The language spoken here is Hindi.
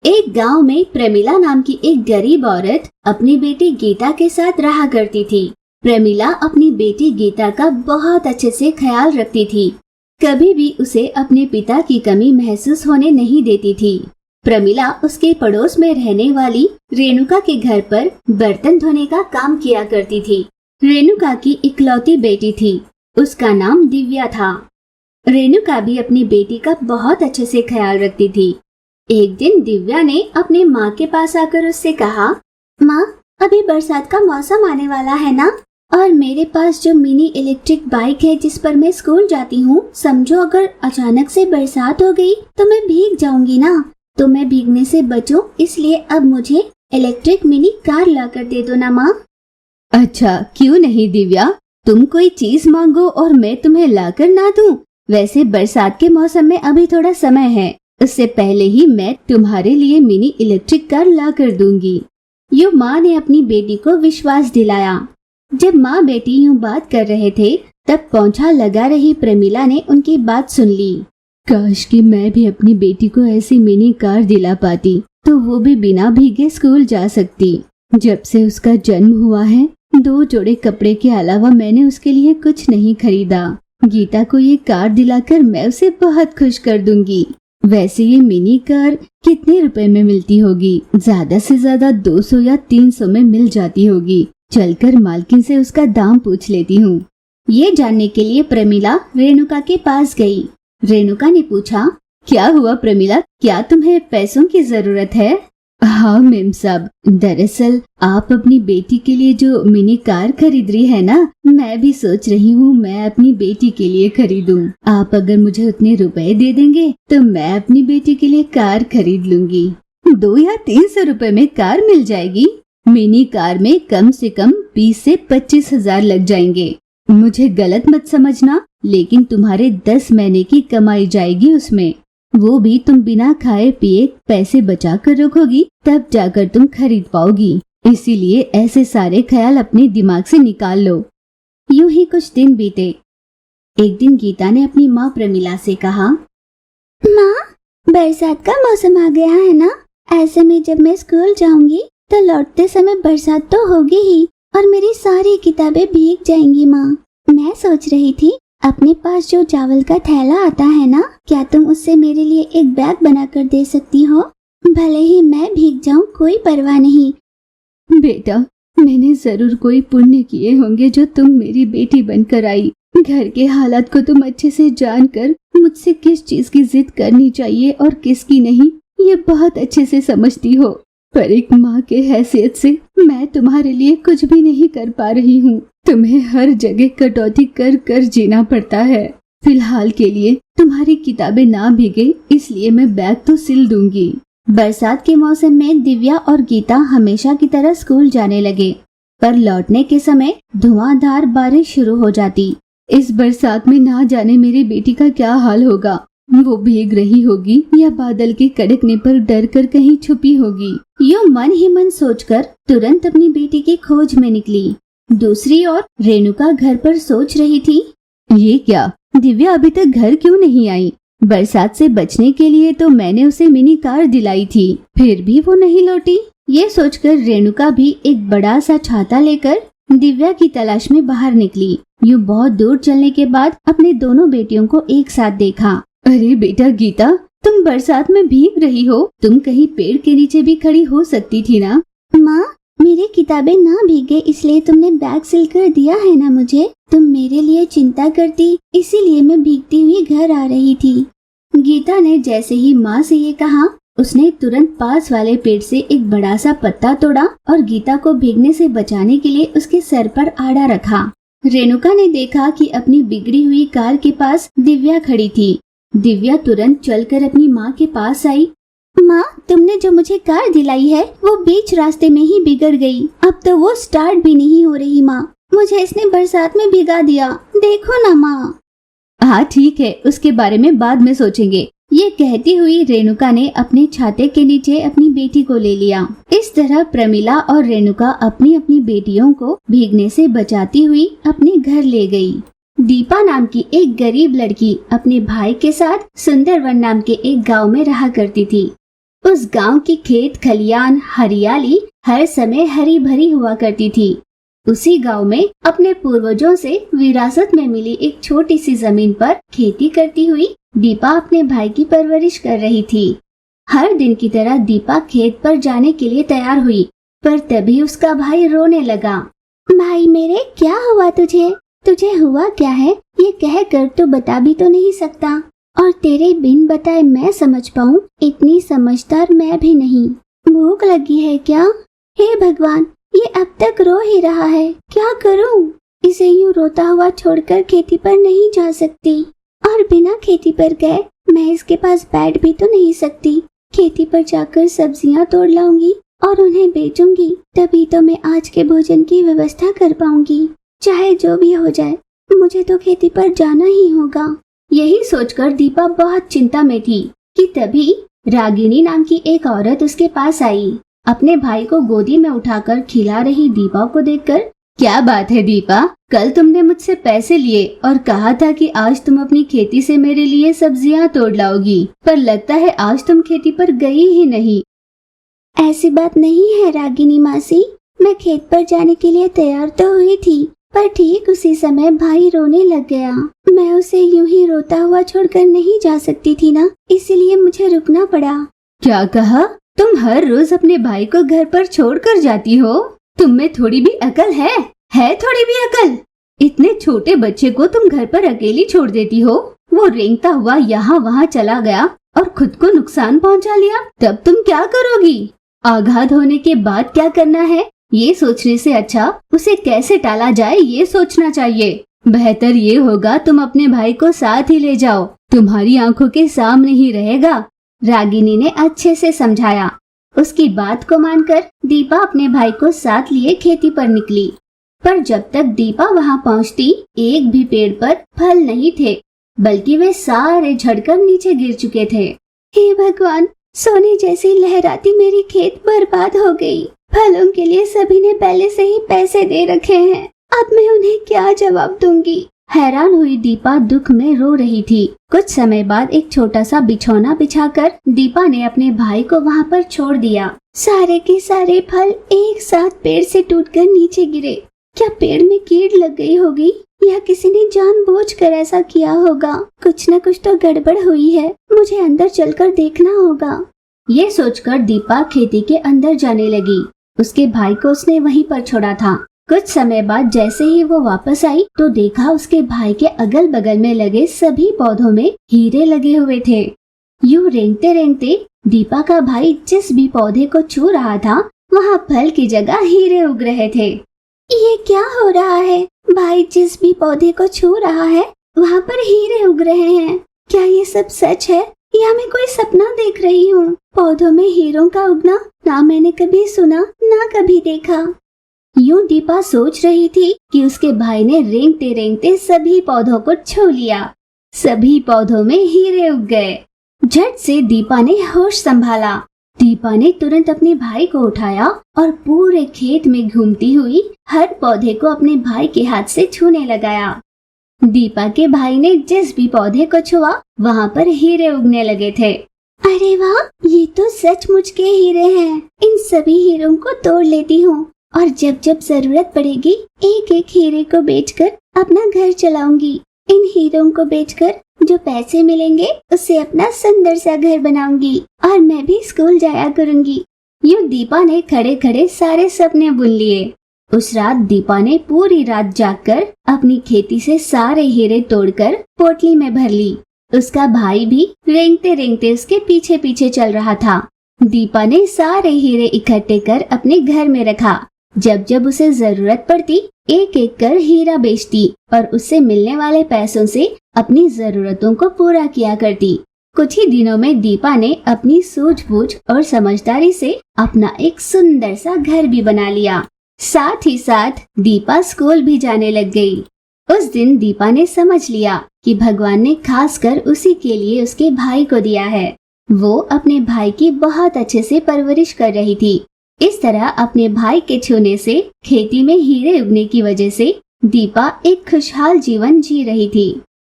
एक गांव में प्रमिला नाम की एक गरीब औरत अपनी बेटी गीता के साथ रहा करती थी। प्रमिला अपनी बेटी गीता का बहुत अच्छे से ख्याल रखती थी। कभी भी उसे अपने पिता की कमी महसूस होने नहीं देती थी। प्रमिला उसके पड़ोस में रहने वाली रेणुका के घर पर बर्तन धोने का काम किया करती थी। रेणुका की इकलौती बेटी थी, उसका नाम दिव्या था। रेणुका भी अपनी बेटी का बहुत अच्छे से ख्याल रखती थी। एक दिन दिव्या ने अपने माँ के पास आकर उससे कहा, माँ, अभी बरसात का मौसम आने वाला है ना, और मेरे पास जो मिनी इलेक्ट्रिक बाइक है जिस पर मैं स्कूल जाती हूँ, समझो अगर अचानक से बरसात हो गई तो मैं भीग जाऊंगी ना, तो मैं भीगने से बचूं, इसलिए अब मुझे इलेक्ट्रिक मिनी कार लाकर दे दो ना माँ। अच्छा, क्यों नहीं दिव्या, तुम कोई चीज मांगो और मैं तुम्हें लाकर ना दूं। वैसे बरसात के मौसम में अभी थोड़ा समय है, उससे पहले ही मैं तुम्हारे लिए मिनी इलेक्ट्रिक कार लाकर दूंगी। यूं माँ ने अपनी बेटी को विश्वास दिलाया। जब माँ बेटी यूं बात कर रहे थे, तब पोंछा लगा रही प्रमिला ने उनकी बात सुन ली। काश कि मैं भी अपनी बेटी को ऐसी मिनी कार दिला पाती, तो वो भी बिना भीगे स्कूल जा सकती। जब से उसका जन्म हुआ है, 2 जोड़े कपड़े के अलावा मैंने उसके लिए कुछ नहीं खरीदा। गीता को ये कार दिलाकर मैं उसे बहुत खुश कर दूंगी। वैसे ये मिनी कार कितने रुपए में मिलती होगी? ज्यादा से ज्यादा 200 या 300 में मिल जाती होगी। चलकर मालकिन से उसका दाम पूछ लेती हूँ। ये जानने के लिए प्रमिला रेणुका के पास गई। रेणुका ने पूछा, क्या हुआ प्रमिला, क्या तुम्हें पैसों की जरूरत है? हाँ मेम साहब, दरअसल आप अपनी बेटी के लिए जो मिनी कार खरीद रही है ना, मैं भी सोच रही हूँ मैं अपनी बेटी के लिए खरीदूं। आप अगर मुझे उतने रुपए दे देंगे तो मैं अपनी बेटी के लिए कार खरीद लूंगी। 2 या 300 रुपए में कार मिल जाएगी? मिनी कार में कम से कम 20 से 25 हजार लग जाएंगे। मुझे गलत मत समझना, लेकिन तुम्हारे 10 महीने की कमाई जाएगी उसमें। वो भी तुम बिना खाए पिए पैसे बचा कर रखोगी, तब जाकर तुम खरीद पाओगी। इसीलिए ऐसे सारे ख्याल अपने दिमाग से निकाल लो। यूं ही कुछ दिन बीते। एक दिन गीता ने अपनी माँ प्रमिला से कहा, माँ, बरसात का मौसम आ गया है ना, ऐसे में जब मैं स्कूल जाऊंगी तो लौटते समय बरसात तो होगी ही और मेरी सारी किताबें भीग जाएंगी। माँ, मैं सोच रही थी अपने पास जो चावल का थैला आता है ना, क्या तुम उससे मेरे लिए एक बैग बनाकर दे सकती हो? भले ही मैं भीग जाऊं, कोई परवाह नहीं। बेटा, मैंने जरूर कोई पुण्य किए होंगे जो तुम मेरी बेटी बनकर आई। घर के हालात को तुम अच्छे से जानकर मुझसे किस चीज की जिद करनी चाहिए और किसकी नहीं, ये बहुत अच्छे से समझती हो। पर एक माँ के हैसियत से मैं तुम्हारे लिए कुछ भी नहीं कर पा रही हूँ। तुम्हें हर जगह कटौती कर कर जीना पड़ता है। फिलहाल के लिए तुम्हारी किताबें ना भीगे, इसलिए मैं बैग तो सिल दूंगी। बरसात के मौसम में दिव्या और गीता हमेशा की तरह स्कूल जाने लगे, पर लौटने के समय धुआंधार बारिश शुरू हो जाती। इस बरसात में ना जाने मेरी बेटी का क्या हाल होगा। वो भीग रही होगी या बादल के कड़कने पर डर कर कहीं छुपी होगी। यूं मन ही मन सोचकर तुरंत अपनी बेटी की खोज में निकली। दूसरी ओर रेणुका घर पर सोच रही थी, ये क्या, दिव्या अभी तक घर क्यों नहीं आई? बरसात से बचने के लिए तो मैंने उसे मिनी कार दिलाई थी, फिर भी वो नहीं लौटी। ये सोचकर रेणुका भी एक बड़ा सा छाता लेकर दिव्या की तलाश में बाहर निकली। यूं बहुत दूर चलने के बाद अपने दोनों बेटियों को एक साथ देखा। अरे बेटा गीता, तुम बरसात में भीग रही हो, तुम कहीं पेड़ के नीचे भी खड़ी हो सकती थी ना। माँ, मेरी किताबें ना भीगे इसलिए तुमने बैग सिल कर दिया है ना मुझे। तुम मेरे लिए चिंता करती, इसीलिए मैं भीगती हुई घर आ रही थी। गीता ने जैसे ही माँ से ये कहा, उसने तुरंत पास वाले पेड़ से एक बड़ा सा पत्ता तोड़ा और गीता को भीगने से बचाने के लिए उसके सर पर आड़ा रखा। रेणुका ने देखा कि अपनी बिगड़ी हुई कार के पास दिव्या खड़ी थी। दिव्या तुरंत चलकर अपनी माँ के पास आई। माँ, तुमने जो मुझे कार दिलाई है वो बीच रास्ते में ही बिगड़ गई। अब तो वो स्टार्ट भी नहीं हो रही। माँ, मुझे इसने बरसात में भिगा दिया, देखो ना माँ। हाँ ठीक है, उसके बारे में बाद में सोचेंगे। ये कहती हुई रेणुका ने अपने छाते के नीचे अपनी बेटी को ले लिया। इस तरह प्रमिला और रेणुका अपनी अपनी बेटियों को भीगने से बचाती हुई अपने घर ले गई। दीपा नाम की एक गरीब लड़की अपने भाई के साथ सुंदरवन नाम के एक गांव में रहा करती थी। उस गांव की खेत खलियान हरियाली हर समय हरी भरी हुआ करती थी। उसी गांव में अपने पूर्वजों से विरासत में मिली एक छोटी सी जमीन पर खेती करती हुई दीपा अपने भाई की परवरिश कर रही थी। हर दिन की तरह दीपा खेत पर जाने के लिए तैयार हुई, पर तभी उसका भाई रोने लगा। भाई मेरे, क्या हुआ तुझे? तुझे हुआ क्या है? ये कह कर तो बता भी तो नहीं सकता, और तेरे बिन बताए मैं समझ पाऊं, इतनी समझदार मैं भी नहीं। भूख लगी है क्या? हे भगवान, ये अब तक रो ही रहा है, क्या करूं? इसे यूं रोता हुआ छोड़कर खेती पर नहीं जा सकती, और बिना खेती पर गए मैं इसके पास बैठ भी तो नहीं सकती। खेती पर जाकर सब्जियां तोड़ लाऊंगी और उन्हें बेचूंगी, तभी तो मैं आज के भोजन की व्यवस्था कर पाऊंगी। चाहे जो भी हो जाए, मुझे तो खेती पर जाना ही होगा। यही सोचकर दीपा बहुत चिंता में थी कि तभी रागिनी नाम की एक औरत उसके पास आई। अपने भाई को गोदी में उठाकर खिला रही दीपा को देखकर, क्या बात है दीपा, कल तुमने मुझसे पैसे लिए और कहा था कि आज तुम अपनी खेती से मेरे लिए सब्जियां तोड़ लाओगी, पर लगता है आज तुम खेती पर गई ही नहीं। ऐसी बात नहीं है रागिनी मासी, मैं खेत पर जाने के लिए तैयार तो हुई थी, पर ठीक उसी समय भाई रोने लग गया। मैं उसे यूं ही रोता हुआ छोड़कर नहीं जा सकती थी ना, इसीलिए मुझे रुकना पड़ा। क्या कहा? तुम हर रोज अपने भाई को घर पर छोड़कर जाती हो? तुम में थोड़ी भी अकल है? थोड़ी भी अकल? इतने छोटे बच्चे को तुम घर पर अकेली छोड़ देती हो? वो रेंगता हुआ यहाँ वहाँ चला गया और खुद को नुकसान पहुँचा लिया, तब तुम क्या करोगी? आघात होने के बाद क्या करना है, ये सोचने से अच्छा उसे कैसे टाला जाए ये सोचना चाहिए। बेहतर ये होगा तुम अपने भाई को साथ ही ले जाओ, तुम्हारी आंखों के सामने ही रहेगा। रागिनी ने अच्छे से समझाया। उसकी बात को मानकर दीपा अपने भाई को साथ लिए खेती पर निकली, पर जब तक दीपा वहां पहुंचती, एक भी पेड़ पर फल नहीं थे, बल्कि वे सारे झड़कर नीचे गिर चुके थे। हे भगवान, सोने जैसी लहराती मेरी खेत बर्बाद हो गई। फलों के लिए सभी ने पहले से ही पैसे दे रखे हैं, अब मैं उन्हें क्या जवाब दूंगी? हैरान हुई दीपा दुख में रो रही थी। कुछ समय बाद एक छोटा सा बिछौना बिछाकर दीपा ने अपने भाई को वहाँ पर छोड़ दिया। सारे के सारे फल एक साथ पेड़ से टूटकर नीचे गिरे। क्या पेड़ में कीड़ लग गई होगी, या किसी ने जानबूझकर ऐसा किया होगा? कुछ न कुछ तो गड़बड़ हुई है, मुझे अंदर चलकर देखना होगा। ये सोचकर दीपा खेती के अंदर जाने लगी। उसके भाई को उसने वहीं पर छोड़ा था। कुछ समय बाद जैसे ही वो वापस आई तो देखा उसके भाई के अगल बगल में लगे सभी पौधों में हीरे लगे हुए थे। यूं रेंगते रेंगते दीपा का भाई जिस भी पौधे को छू रहा था, वहाँ फल की जगह हीरे उग रहे थे। ये क्या हो रहा है? भाई जिस भी पौधे को छू रहा है, वहाँ पर हीरे उग रहे हैं। क्या ये सब सच है या मैं कोई सपना देख रही हूँ? पौधों में हीरों का उगना ना मैंने कभी सुना, ना कभी देखा। यूं दीपा सोच रही थी कि उसके भाई ने रेंगते रेंगते सभी पौधों को छू लिया। सभी पौधों में हीरे उग गए। झट से दीपा ने होश संभाला। दीपा ने तुरंत अपने भाई को उठाया और पूरे खेत में घूमती हुई हर पौधे को अपने भाई के हाथ से छूने लगाया। दीपा के भाई ने जिस भी पौधे को छुआ, वहाँ पर हीरे उगने लगे थे। अरे वाह, ये तो सचमुच के हीरे हैं। इन सभी हीरों को तोड़ लेती हूँ और जब जब जरूरत पड़ेगी एक एक हीरे को बेचकर अपना घर चलाऊंगी। इन हीरों को बेचकर जो पैसे मिलेंगे उससे अपना सुंदर सा घर बनाऊंगी और मैं भी स्कूल जाया करूंगी। यूं दीपा ने खड़े खड़े सारे सपने बुन लिए। उस रात दीपा ने पूरी रात जागकर अपनी खेती से सारे हीरे तोड़कर पोटली में भर ली। उसका भाई भी रेंगते रेंगते उसके पीछे पीछे चल रहा था। दीपा ने सारे हीरे इकट्ठे कर अपने घर में रखा। जब जब उसे जरूरत पड़ती एक एक कर हीरा बेचती और उससे मिलने वाले पैसों से अपनी जरूरतों को पूरा किया करती। कुछ ही दिनों में दीपा ने अपनी सूझबूझ और समझदारी से अपना एक सुंदर सा घर भी बना लिया। साथ ही साथ दीपा स्कूल भी जाने लग गई। उस दिन दीपा ने समझ लिया कि भगवान ने खासकर उसी के लिए उसके भाई को दिया है। वो अपने भाई की बहुत अच्छे से परवरिश कर रही थी। इस तरह अपने भाई के छूने से खेती में हीरे उगने की वजह से दीपा एक खुशहाल जीवन जी रही थी।